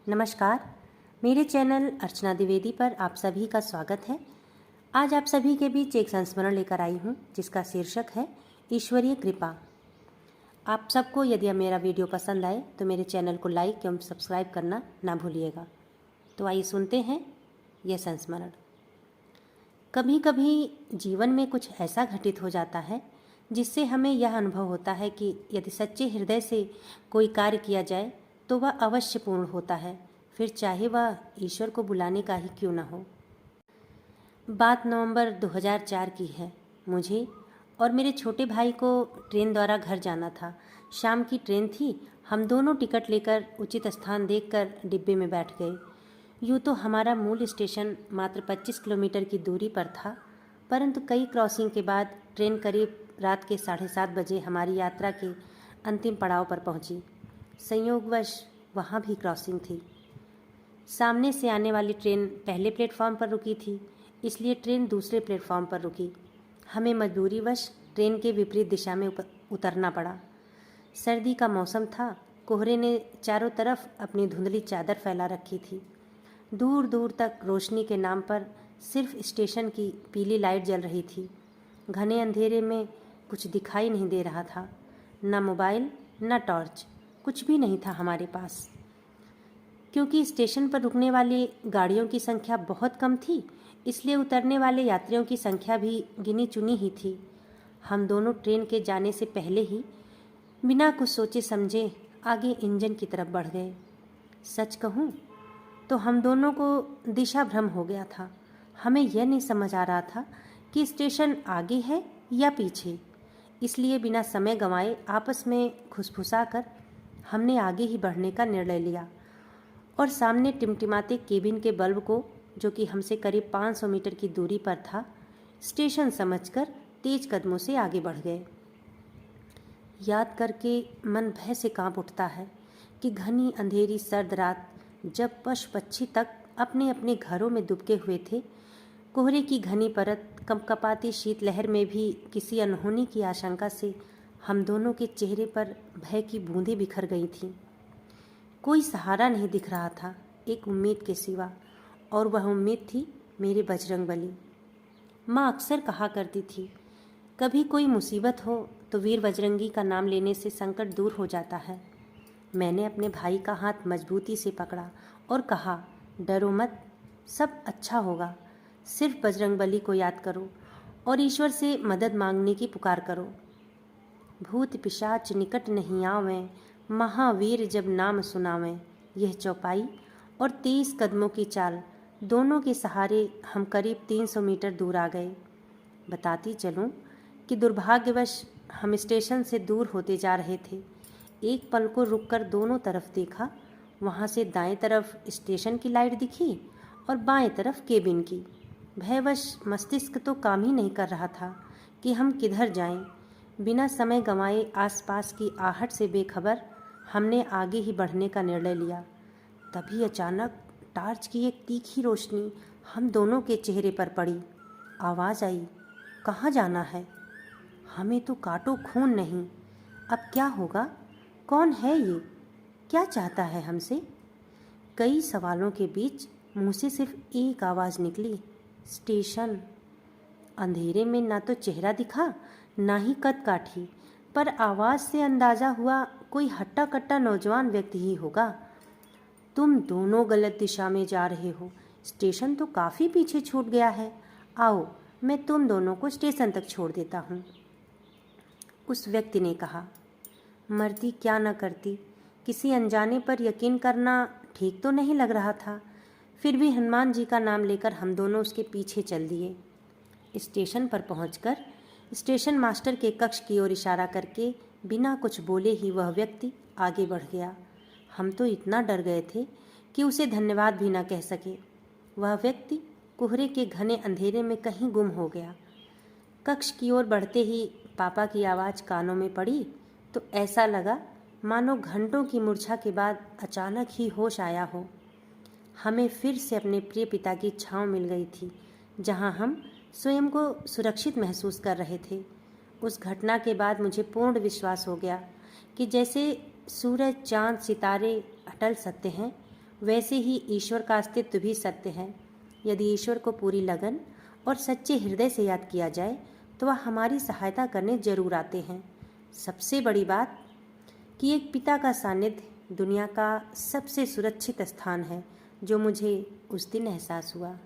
नमस्कार। मेरे चैनल अर्चना द्विवेदी पर आप सभी का स्वागत है। आज आप सभी के बीच एक संस्मरण लेकर आई हूँ जिसका शीर्षक है ईश्वरीय कृपा। आप सबको यदि मेरा वीडियो पसंद आए तो मेरे चैनल को लाइक एवं सब्सक्राइब करना ना भूलिएगा। तो आइए सुनते हैं यह संस्मरण। कभी कभी जीवन में कुछ ऐसा घटित हो जाता है जिससे हमें यह अनुभव होता है कि यदि सच्चे हृदय से कोई कार्य किया जाए तो वह अवश्य पूर्ण होता है, फिर चाहे वह ईश्वर को बुलाने का ही क्यों न हो। बात नवंबर 2004 की है। मुझे और मेरे छोटे भाई को ट्रेन द्वारा घर जाना था। शाम की ट्रेन थी। हम दोनों टिकट लेकर उचित स्थान देखकर डिब्बे में बैठ गए। यूँ तो हमारा मूल स्टेशन मात्र 25 किलोमीटर की दूरी पर था, परंतु कई क्रॉसिंग के बाद ट्रेन करीब रात के 7:30 बजे हमारी यात्रा के अंतिम पड़ाव पर पहुंची। संयोगवश वहाँ भी क्रॉसिंग थी। सामने से आने वाली ट्रेन पहले प्लेटफॉर्म पर रुकी थी, इसलिए ट्रेन दूसरे प्लेटफॉर्म पर रुकी। हमें मजबूरीवश ट्रेन के विपरीत दिशा में उतरना पड़ा। सर्दी का मौसम था। कोहरे ने चारों तरफ अपनी धुंधली चादर फैला रखी थी। दूर दूर तक रोशनी के नाम पर सिर्फ स्टेशन की पीली लाइट जल रही थी। घने अंधेरे में कुछ दिखाई नहीं दे रहा था। न मोबाइल न टॉर्च, कुछ भी नहीं था हमारे पास। क्योंकि स्टेशन पर रुकने वाली गाड़ियों की संख्या बहुत कम थी, इसलिए उतरने वाले यात्रियों की संख्या भी गिनी चुनी ही थी। हम दोनों ट्रेन के जाने से पहले ही बिना कुछ सोचे समझे आगे इंजन की तरफ बढ़ गए। सच कहूँ तो हम दोनों को दिशा भ्रम हो गया था। हमें यह नहीं समझ आ रहा था कि स्टेशन आगे है या पीछे, इसलिए बिना समय गंवाए आपस में खुसफुसाकर हमने आगे ही बढ़ने का निर्णय लिया और सामने टिमटिमाते केबिन के बल्ब को, जो कि हमसे करीब 500 मीटर की दूरी पर था, स्टेशन समझकर तेज कदमों से आगे बढ़ गए। याद करके मन भय से कांप उठता है कि घनी अंधेरी सर्द रात जब पशु पक्षी तक अपने अपने घरों में दुबके हुए थे, कोहरे की घनी परत, कंपकपाती शीतलहर में भी किसी अनहोनी की आशंका से हम दोनों के चेहरे पर भय की बूंदें बिखर गई थीं। कोई सहारा नहीं दिख रहा था एक उम्मीद के सिवा, और वह उम्मीद थी मेरे बजरंगबली। माँ अक्सर कहा करती थी, कभी कोई मुसीबत हो तो वीर बजरंगी का नाम लेने से संकट दूर हो जाता है। मैंने अपने भाई का हाथ मजबूती से पकड़ा और कहा, डरो मत, सब अच्छा होगा। सिर्फ बजरंगबली को याद करो और ईश्वर से मदद मांगने की पुकार करो। भूत पिशाच निकट नहीं आवें, महावीर जब नाम सुनावें। यह चौपाई और 30 कदमों की चाल, दोनों के सहारे हम करीब 300 मीटर दूर आ गए। बताती चलूं कि दुर्भाग्यवश हम स्टेशन से दूर होते जा रहे थे। एक पल को रुककर दोनों तरफ देखा। वहाँ से दाएं तरफ स्टेशन की लाइट दिखी और बाएं तरफ केबिन की। भयवश मस्तिष्क तो काम ही नहीं कर रहा था कि हम किधर जाएं। बिना समय गंवाए आसपास की आहट से बेखबर हमने आगे ही बढ़ने का निर्णय लिया। तभी अचानक टार्च की एक तीखी रोशनी हम दोनों के चेहरे पर पड़ी। आवाज़ आई, कहाँ जाना है? हमें तो काटो खून नहीं। अब क्या होगा? कौन है ये? क्या चाहता है हमसे? कई सवालों के बीच मुंह से सिर्फ एक आवाज़ निकली, स्टेशन। अंधेरे में ना तो चेहरा दिखा ना ही कद काठी, पर आवाज़ से अंदाज़ा हुआ कोई हट्टा कट्टा नौजवान व्यक्ति ही होगा। तुम दोनों गलत दिशा में जा रहे हो। स्टेशन तो काफ़ी पीछे छूट गया है। आओ, मैं तुम दोनों को स्टेशन तक छोड़ देता हूँ। उस व्यक्ति ने कहा। मरती क्या न करती, किसी अनजाने पर यकीन करना ठीक तो नहीं लग रहा था। फिर भी हनुमान जी का नाम लेकर हम दोनों उसके पीछे चल दिए। स्टेशन पर पहुंचकर स्टेशन मास्टर के कक्ष की ओर इशारा करके बिना कुछ बोले ही वह व्यक्ति आगे बढ़ गया। हम तो इतना डर गए थे कि उसे धन्यवाद भी ना कह सके। वह व्यक्ति कोहरे के घने अंधेरे में कहीं गुम हो गया। कक्ष की ओर बढ़ते ही पापा की आवाज़ कानों में पड़ी तो ऐसा लगा मानो घंटों की मूर्छा के बाद अचानक ही होश आया हो। हमें फिर से अपने प्रिय पिता की छाँव मिल गई थी, जहाँ हम स्वयं को सुरक्षित महसूस कर रहे थे। उस घटना के बाद मुझे पूर्ण विश्वास हो गया कि जैसे सूरज, चाँद, सितारे अटल सत्य हैं, वैसे ही ईश्वर का अस्तित्व भी सत्य है। यदि ईश्वर को पूरी लगन और सच्चे हृदय से याद किया जाए तो वह हमारी सहायता करने जरूर आते हैं। सबसे बड़ी बात कि एक पिता का सानिध्य दुनिया का सबसे सुरक्षित स्थान है, जो मुझे उस दिन एहसास हुआ।